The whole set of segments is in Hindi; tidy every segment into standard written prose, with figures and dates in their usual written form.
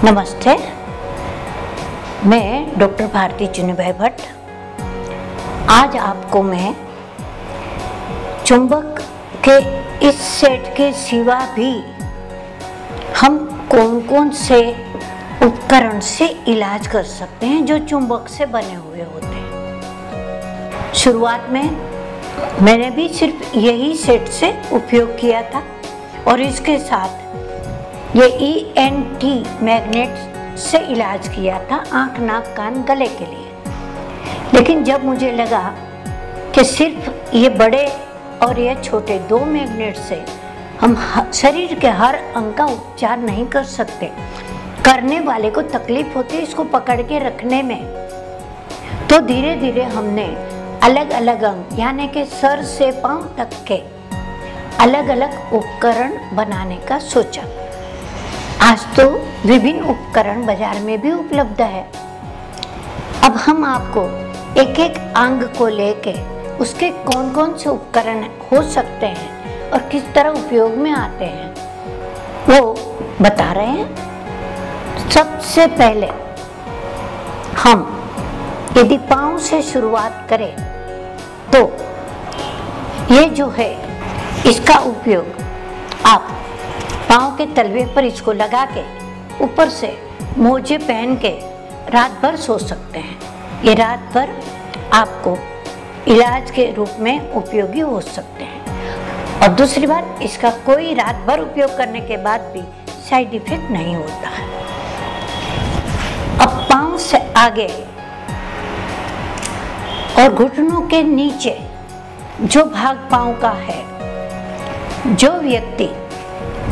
नमस्ते, मैं डॉक्टर भारती चुनीभाई भट्ट। आज आपको मैं चुंबक के इस सेट के सिवा भी हम कौन कौन से उपकरण से इलाज कर सकते हैं जो चुंबक से बने हुए होते हैं। शुरुआत में मैंने भी सिर्फ यही सेट से उपयोग किया था और इसके साथ ये ENT मैग्नेट से इलाज किया था आँख, नाक, कान, गले के लिए। लेकिन जब मुझे लगा कि सिर्फ ये बड़े और ये छोटे दो मैग्नेट से हम शरीर के हर अंग का उपचार नहीं कर सकते, करने वाले को तकलीफ होती है इसको पकड़ के रखने में, तो धीरे धीरे हमने अलग अलग अंग यानी कि सर से पांव तक के अलग अलग उपकरण बनाने का सोचा। आज तो विभिन्न उपकरण बाजार में भी उपलब्ध है। अब हम आपको एक एक अंग को लेके उसके कौन कौन से उपकरण हो सकते हैं और किस तरह उपयोग में आते हैं वो बता रहे हैं। सबसे पहले हम यदि पाँव से शुरुआत करें तो ये जो है इसका उपयोग आप पाँव के तलवे पर इसको लगा के ऊपर से मोजे पहन के रात भर सो सकते हैं। ये रात भर आपको इलाज के रूप में उपयोगी हो सकते हैं। और दूसरी बात, इसका कोई रात भर उपयोग करने के बाद भी साइड इफेक्ट नहीं होता है। अब पाँव से आगे और घुटनों के नीचे जो भाग पाँव का है, जो व्यक्ति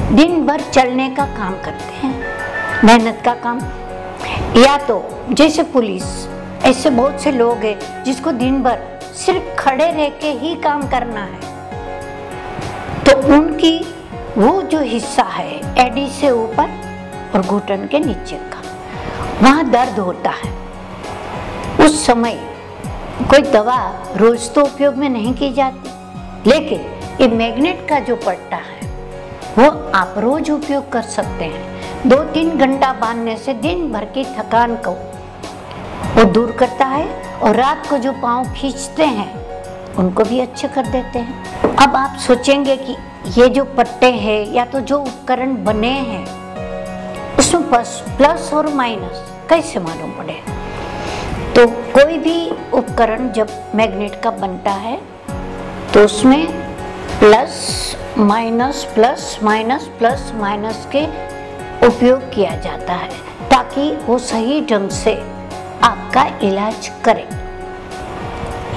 दिन भर चलने का काम करते हैं, मेहनत का काम, या तो जैसे पुलिस, ऐसे बहुत से लोग हैं जिसको दिन भर सिर्फ खड़े रह के ही काम करना है, तो उनकी वो जो हिस्सा है एडी से ऊपर और घुटन के नीचे का, वहाँ दर्द होता है। उस समय कोई दवा रोज तो उपयोग में नहीं की जाती, लेकिन ये मैग्नेट का जो पट्टा है वो आप रोज उपयोग कर सकते हैं। 2-3 घंटा बांधने से दिन भर की थकान को वो दूर करता है और रात को जो पाँव खींचते हैं उनको भी अच्छे कर देते हैं। अब आप सोचेंगे कि ये जो पट्टे हैं या तो जो उपकरण बने हैं उसमें प्लस और माइनस कैसे मालूम पड़े। तो कोई भी उपकरण जब मैग्नेट का बनता है तो उसमें प्लस माइनस के उपयोग किया जाता है ताकि वो सही ढंग से आपका इलाज करे।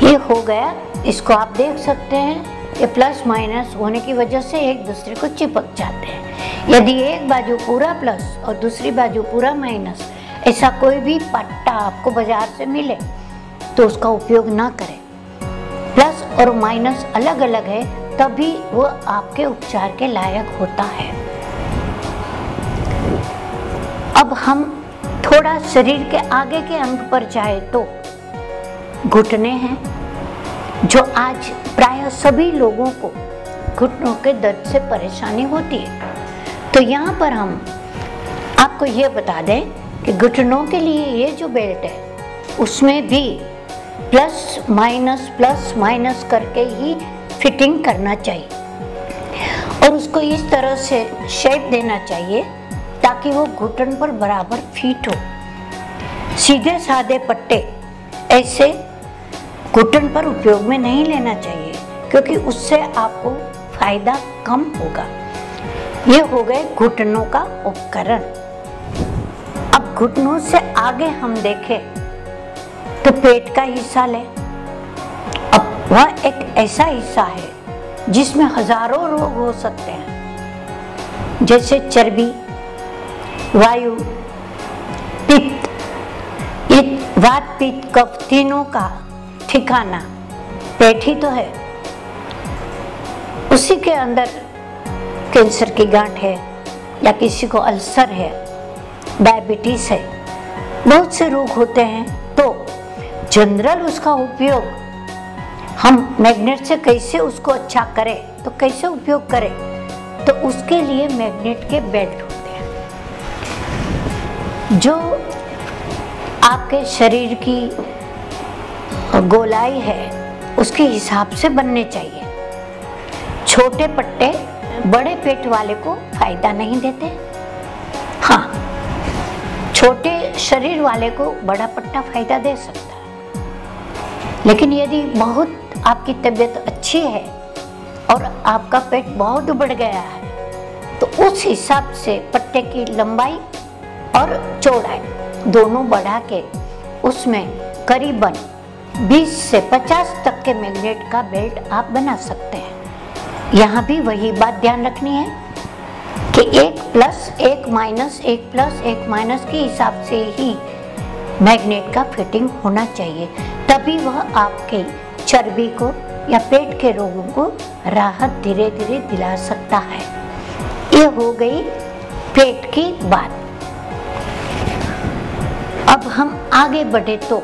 ये हो गया, इसको आप देख सकते हैं। ये प्लस माइनस होने की वजह से एक दूसरे को चिपक जाते हैं। यदि एक बाजू पूरा प्लस और दूसरी बाजू पूरा माइनस, ऐसा कोई भी पट्टा आपको बाजार से मिले तो उसका उपयोग ना करें। प्लस और माइनस अलग अलग है तभी वो आपके उपचार के लायक होता है। अब हम थोड़ा शरीर के आगे के अंग पर जाए तो घुटने हैं, जो आज प्राय सभी लोगों को घुटनों के दर्द से परेशानी होती है। तो यहाँ पर हम आपको ये बता दें कि घुटनों के लिए ये जो बेल्ट है उसमें भी प्लस माइनस करके ही फिटिंग करना चाहिए और उसको इस तरह से शेप देना चाहिए ताकि वो घुटन पर बराबर फिट हो। सीधे साधे पट्टे ऐसे घुटन पर उपयोग में नहीं लेना चाहिए क्योंकि उससे आपको फायदा कम होगा। ये हो गए घुटनों का उपकरण। अब घुटनों से आगे हम देखें तो पेट का हिस्सा लें। अब वह एक ऐसा हिस्सा है जिसमें हजारों रोग हो सकते हैं, जैसे चर्बी, वायु, पित्त। ये वात, पित्त, कफ तीनों का ठिकाना पेट ही तो है। उसी के अंदर कैंसर की गांठ है या किसी को अल्सर है, डायबिटीज है, बहुत से रोग होते हैं। तो जनरल उसका उपयोग हम मैग्नेट से कैसे उसको अच्छा करें, तो कैसे उपयोग करें, तो उसके लिए मैग्नेट के बेल्ट होते हैं। जो आपके शरीर की गोलाई है उसके हिसाब से बनने चाहिए। छोटे पट्टे बड़े पेट वाले को फायदा नहीं देते। हाँ, छोटे शरीर वाले को बड़ा पट्टा फायदा दे सकता है, लेकिन यदि बहुत आपकी तबीयत अच्छी है और आपका पेट बहुत बढ़ गया है तो उस हिसाब से पट्टे की लंबाई और चौड़ाई दोनों बढ़ा के उसमें करीबन 20 से 50 तक के मैग्नेट का बेल्ट आप बना सकते हैं। यहाँ भी वही बात ध्यान रखनी है कि 1 प्लस 1 माइनस 1 प्लस 1 माइनस के हिसाब से ही मैग्नेट का फिटिंग होना चाहिए, तभी वह आपके चर्बी को या पेट के रोगों को राहत धीरे धीरे दिला सकता है। ये हो गई पेट की बात। अब हम आगे बढ़े तो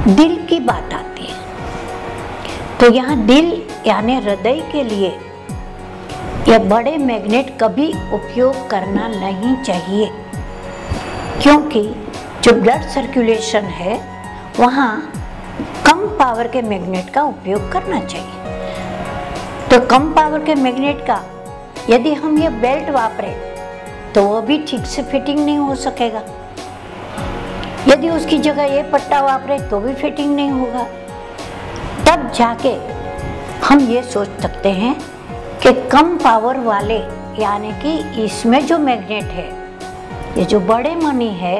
दिल की बात आती है। तो यहाँ दिल यानी हृदय के लिए यह बड़े मैग्नेट कभी उपयोग करना नहीं चाहिए, क्योंकि जो ब्लड सर्कुलेशन है वहाँ कम पावर के मैग्नेट का उपयोग करना चाहिए। तो कम पावर के मैग्नेट का यदि हम ये बेल्ट वापरें तो वो भी ठीक से फिटिंग नहीं हो सकेगा। यदि उसकी जगह ये पट्टा वापरे तो भी फिटिंग नहीं होगा। तब जाके हम ये सोच सकते हैं कि कम पावर वाले यानी कि इसमें जो मैग्नेट है, ये जो बड़े मनी है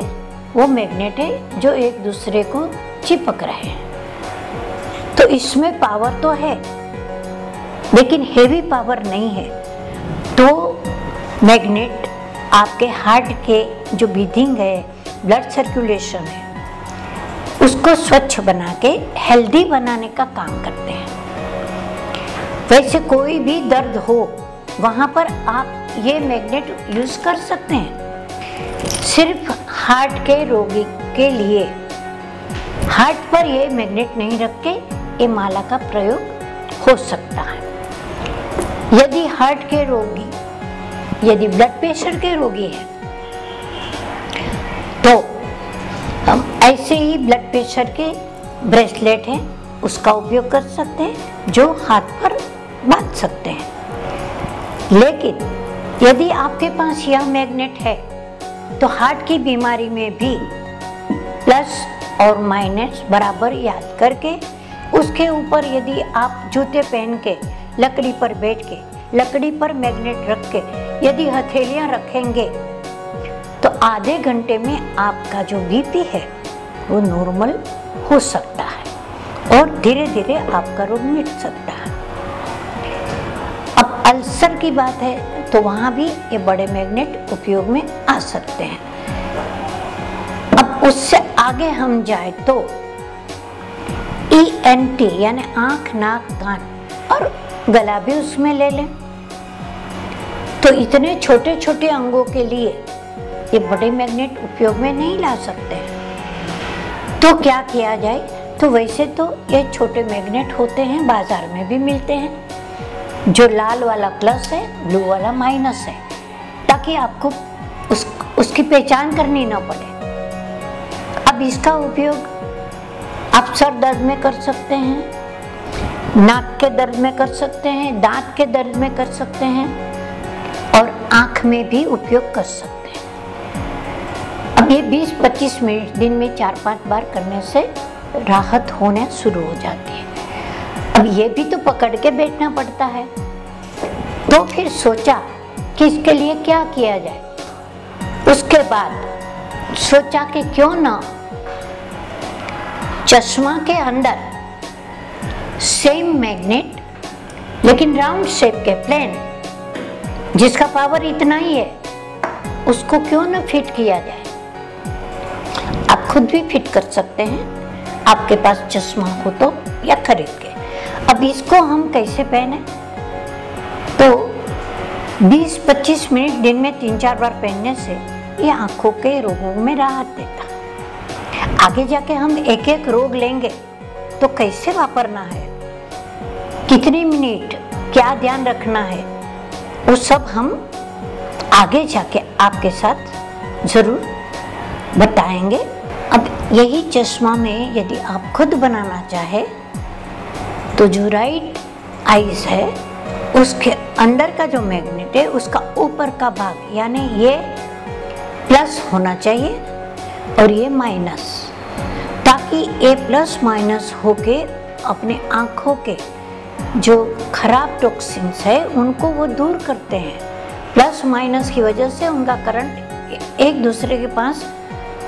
वो मैग्नेट है जो एक दूसरे को चिपक रहे हैं। तो इसमें पावर तो है लेकिन हेवी पावर नहीं है। तो मैग्नेट आपके हार्ट के जो ब्रीथिंग है, ब्लड सर्कुलेशन है, उसको स्वच्छ बना के हेल्दी बनाने का काम करते हैं। वैसे कोई भी दर्द हो वहाँ पर आप ये मैग्नेट यूज कर सकते हैं। सिर्फ हार्ट के रोगी के लिए हार्ट पर ये मैग्नेट नहीं रख के ये माला का प्रयोग हो सकता है। यदि हार्ट के रोगी, यदि ब्लड प्रेशर के रोगी है तो हम ऐसे ही ब्लड प्रेशर के ब्रेसलेट हैं उसका उपयोग कर सकते हैं जो हाथ पर बांध सकते हैं। लेकिन यदि आपके पास यह मैग्नेट है तो हार्ट की बीमारी में भी प्लस और माइनस बराबर याद करके उसके ऊपर यदि आप जूते पहन के लकड़ी पर बैठ के लकड़ी पर मैग्नेट रख के यदि हथेलियां रखेंगे तो आधे घंटे में आपका जो बीपी है वो नॉर्मल हो सकता है और धीरे धीरे आपका रोग मिट सकता है। अब अल्सर की बात है तो वहाँ भी ये बड़े मैग्नेट उपयोग में आ सकते हैं। अब उससे आगे हम जाए तो ENT यानी आँख, नाक, कान और गला भी उसमें ले लें। तो इतने छोटे छोटे अंगों के लिए ये बड़े मैग्नेट उपयोग में नहीं ला सकते हैं। तो क्या किया जाए? तो वैसे तो ये छोटे मैग्नेट होते हैं, बाजार में भी मिलते हैं। जो लाल वाला प्लस है, ब्लू वाला माइनस है, ताकि आपको उसकी पहचान करनी ना पड़े। अब इसका उपयोग आप सर दर्द में कर सकते हैं, नाक के दर्द में कर सकते हैं, दांत के दर्द में कर सकते हैं और आँख में भी उपयोग कर सकते हैं। अब ये 20-25 मिनट दिन में 4-5 बार करने से राहत होने शुरू हो जाती है। अब ये भी तो पकड़ के बैठना पड़ता है। तो फिर सोचा कि इसके लिए क्या किया जाए। उसके बाद सोचा कि क्यों ना चश्मा के अंदर सेम मैग्नेट लेकिन राउंड शेप के प्लेन, जिसका पावर इतना ही है, उसको क्यों ना फिट किया जाए। आप खुद भी फिट कर सकते हैं, आपके पास चश्मा हो तो, या खरीद के। अब इसको हम कैसे पहने? तो 20-25 मिनट दिन में 3-4 बार पहनने से ये आंखों के रोगों में राहत देता है। आगे जाके हम एक एक रोग लेंगे तो कैसे वापरना है, कितनी मिनट, क्या ध्यान रखना है, वो सब हम आगे जाके आपके साथ ज़रूर बताएंगे। अब यही चश्मा में यदि आप खुद बनाना चाहे तो जो राइट आइज है उसके अंदर का जो मैग्नेट है उसका ऊपर का भाग यानी ये प्लस होना चाहिए और ये माइनस, ताकि ये प्लस माइनस होके अपने आँखों के जो खराब टॉक्सिन्स है उनको वो दूर करते हैं। प्लस माइनस की वजह से उनका करंट एक दूसरे के पास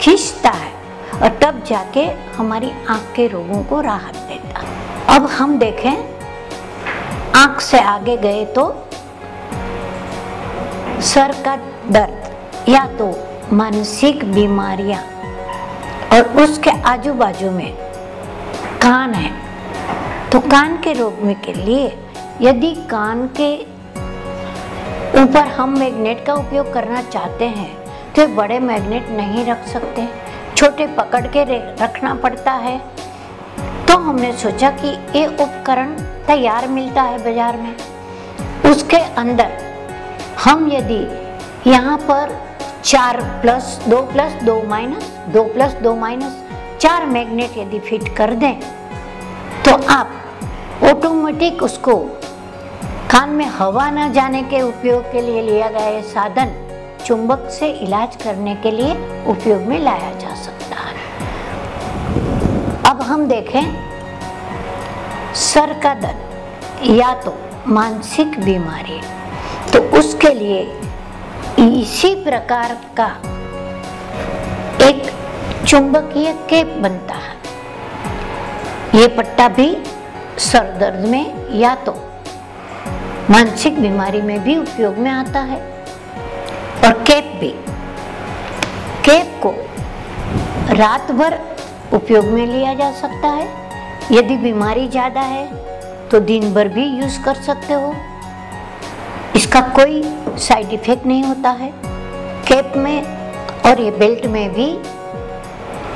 खींचता है और तब जाके हमारी आँख के रोगों को राहत देता है। अब हम देखें, आँख से आगे गए तो सर का दर्द या तो मानसिक बीमारियां और उसके आजू बाजू में कान है तो कान के रोग में के लिए यदि कान के ऊपर हम मैग्नेट का उपयोग करना चाहते हैं तो बड़े मैग्नेट नहीं रख सकते, छोटे पकड़ के रखना पड़ता है। तो हमने सोचा कि ये उपकरण तैयार मिलता है बाजार में, उसके अंदर हम यदि यहाँ पर 4 plus 2 plus 2 minus 2 plus 2 minus 4 magnet यदि फिट कर दें तो आप ऑटोमेटिक उसको कान में हवा न जाने के उपयोग के लिए लिया गया ये साधन चुंबक से इलाज करने के लिए उपयोग में लाया जा सकता है। अब हम देखें, सर का दर्द या तो मानसिक बीमारी तो उसके लिए इसी प्रकार का एक चुंबकीय केप बनता है। ये पट्टा भी सर दर्द में या तो मानसिक बीमारी में भी उपयोग में आता है। और केप भी, केप को रात भर उपयोग में लिया जा सकता है, यदि बीमारी ज़्यादा है तो दिन भर भी यूज़ कर सकते हो, इसका कोई साइड इफेक्ट नहीं होता है। केप में और ये बेल्ट में भी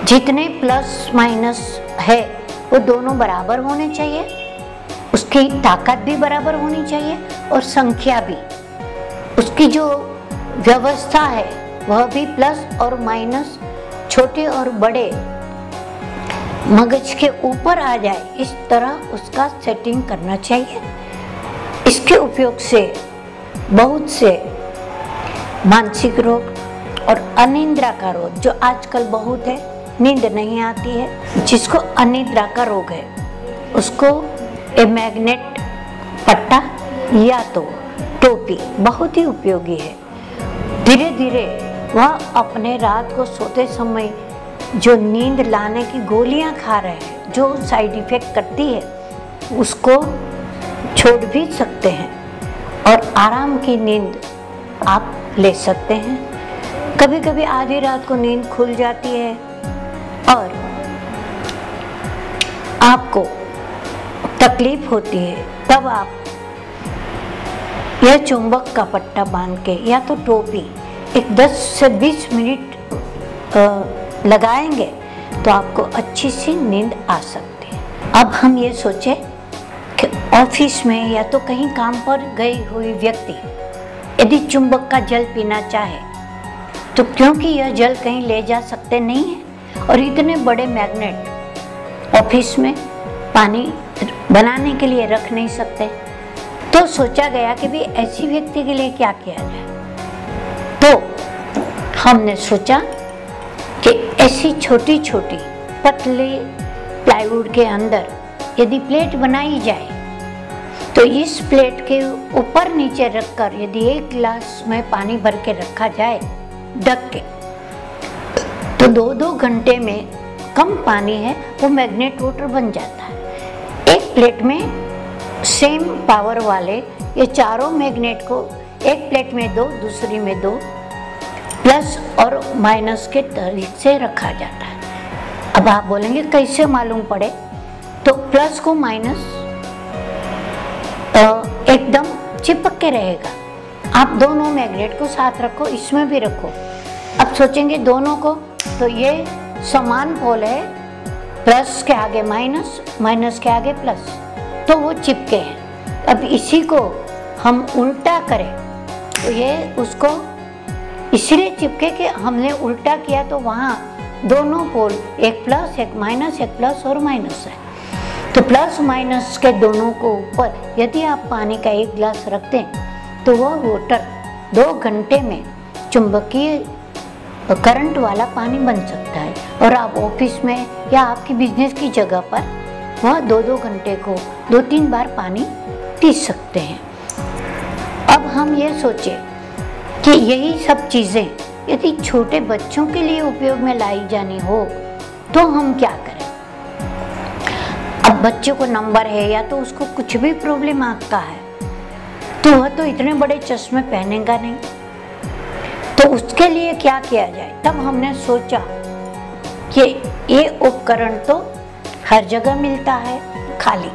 जितने प्लस माइनस है वो दोनों बराबर होने चाहिए, उसकी ताकत भी बराबर होनी चाहिए और संख्या भी, उसकी जो व्यवस्था है वह भी प्लस और माइनस छोटे और बड़े मगज के ऊपर आ जाए इस तरह उसका सेटिंग करना चाहिए। इसके उपयोग से बहुत से मानसिक रोग और अनिद्रा का रोग जो आजकल बहुत है, नींद नहीं आती है, जिसको अनिद्रा का रोग है उसको ए मैग्नेट पट्टा या तो टोपी बहुत ही उपयोगी है। धीरे धीरे वह अपने रात को सोते समय जो नींद लाने की गोलियां खा रहे हैं जो साइड इफेक्ट करती है उसको छोड़ भी सकते हैं और आराम की नींद आप ले सकते हैं। कभी कभी आधी रात को नींद खुल जाती है और आपको तकलीफ होती है, तब आप यह चुंबक का पट्टा बांध के या तो टोपी एक 10 से 20 मिनट लगाएंगे तो आपको अच्छी सी नींद आ सकती है। अब हम ये सोचें कि ऑफिस में या तो कहीं काम पर गई हुई व्यक्ति यदि चुंबक का जल पीना चाहे तो क्योंकि यह जल कहीं ले जा सकते नहीं है और इतने बड़े मैग्नेट ऑफिस में पानी बनाने के लिए रख नहीं सकते, तो सोचा गया कि भी ऐसी व्यक्ति के लिए क्या किया जाए। तो हमने सोचा कि ऐसी छोटी छोटी पतले प्लाईवुड के अंदर यदि प्लेट बनाई जाए तो इस प्लेट के ऊपर नीचे रखकर यदि एक गिलास में पानी भर के रखा जाए ढक के तो 2-2 घंटे में कम पानी है वो मैग्नेट वाटर बन जाता है। एक प्लेट में सेम पावर वाले ये चारों मैग्नेट को एक प्लेट में दो, दूसरी में दो, प्लस और माइनस के तरीके से रखा जाता है। अब आप बोलेंगे कैसे मालूम पड़े, तो प्लस को माइनस एकदम चिपक के रहेगा। आप दोनों मैग्नेट को साथ रखो, इसमें भी रखो। अब सोचेंगे दोनों को, तो ये समान पोल है, प्लस के आगे माइनस, माइनस के आगे प्लस, तो वो चिपके हैं। अब इसी को हम उल्टा करें तो ये उसको इसलिए चिपके कि हमने उल्टा किया तो वहाँ दोनों पोल, एक प्लस एक माइनस, एक प्लस और माइनस है। तो प्लस माइनस के दोनों को ऊपर यदि आप पानी का एक गिलास रख दें तो वह वाटर 2 घंटे में चुंबकीय करंट वाला पानी बन सकता है। और आप ऑफिस में या आपकी बिजनेस की जगह पर वह 2-2 घंटे को 2-3 बार पानी पी सकते हैं। अब हम ये सोचें कि यही सब चीज़ें यदि छोटे बच्चों के लिए उपयोग में लाई जानी हो तो हम क्या करें। अब बच्चे को नंबर है या तो उसको कुछ भी प्रॉब्लम आँख का है तो वह तो इतने बड़े चश्मे पहनेगा नहीं, तो उसके लिए क्या किया जाए। तब हमने सोचा कि ये उपकरण तो हर जगह मिलता है खाली,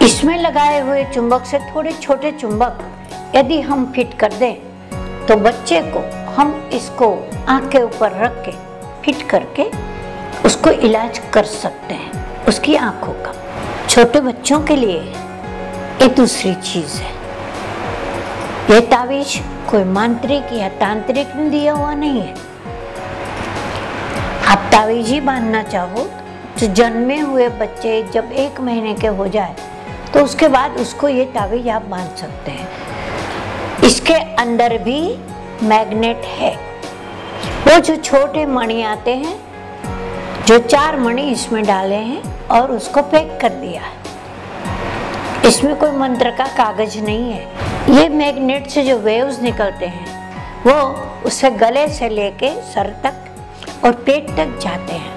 इसमें लगाए हुए चुंबक से थोड़े छोटे चुंबक यदि हम फिट कर दें तो बच्चे को हम इसको आँख के ऊपर रख के फिट करके उसको इलाज कर सकते हैं उसकी आँखों का। छोटे बच्चों के लिए एक दूसरी चीज़ है, यह तावीज कोई मांत्रिक या तांत्रिक ने दिया हुआ नहीं है। आप तावीज ही बांधना चाहो तो जन्मे हुए बच्चे जब 1 महीने के हो जाए तो उसके बाद उसको ये तावीज आप बांध सकते हैं। इसके अंदर भी मैग्नेट है, वो जो छोटे मणि आते हैं, जो 4 मणि इसमें डाले हैं और उसको पैक कर दिया है। इसमें कोई मंत्र का कागज नहीं है। ये मैग्नेट से जो वेव्स निकलते हैं वो उससे गले से लेके सर तक और पेट तक जाते हैं।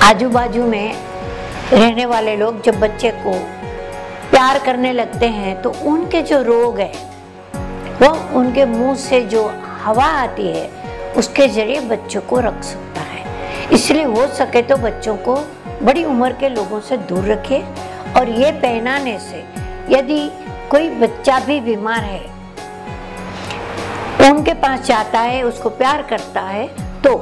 आजू बाजू में रहने वाले लोग जब बच्चे को प्यार करने लगते हैं तो उनके जो रोग है वो उनके मुंह से जो हवा आती है उसके जरिए बच्चों को रख सकता है। इसलिए हो सके तो बच्चों को बड़ी उम्र के लोगों से दूर रखें। और ये पहनाने से यदि कोई बच्चा भी बीमार है, उनके पास जाता है, उसको प्यार करता है तो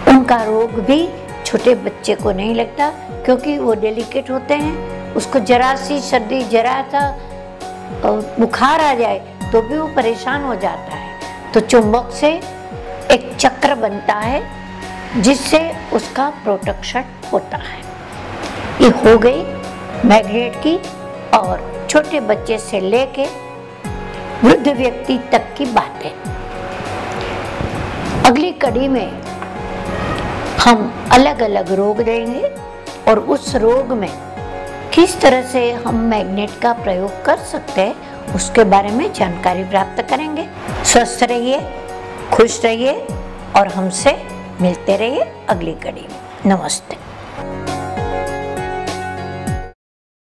उनका रोग भी छोटे बच्चे को नहीं लगता, क्योंकि वो डेलिकेट होते हैं। उसको जरा सी सर्दी, जरा सा बुखार आ जाए तो भी वो परेशान हो जाता है। तो चुंबक से एक चक्र बनता है जिससे उसका प्रोटेक्शन होता है। ये हो गई मैग्नेट की और छोटे बच्चे से लेके वृद्ध व्यक्ति तक की बातें। अगली कड़ी में हम अलग अलग रोग देंगे और उस रोग में किस तरह से हम मैग्नेट का प्रयोग कर सकते हैं उसके बारे में जानकारी प्राप्त करेंगे। स्वस्थ रहिए, खुश रहिए और हमसे मिलते रहिए अगली कड़ी में। नमस्ते।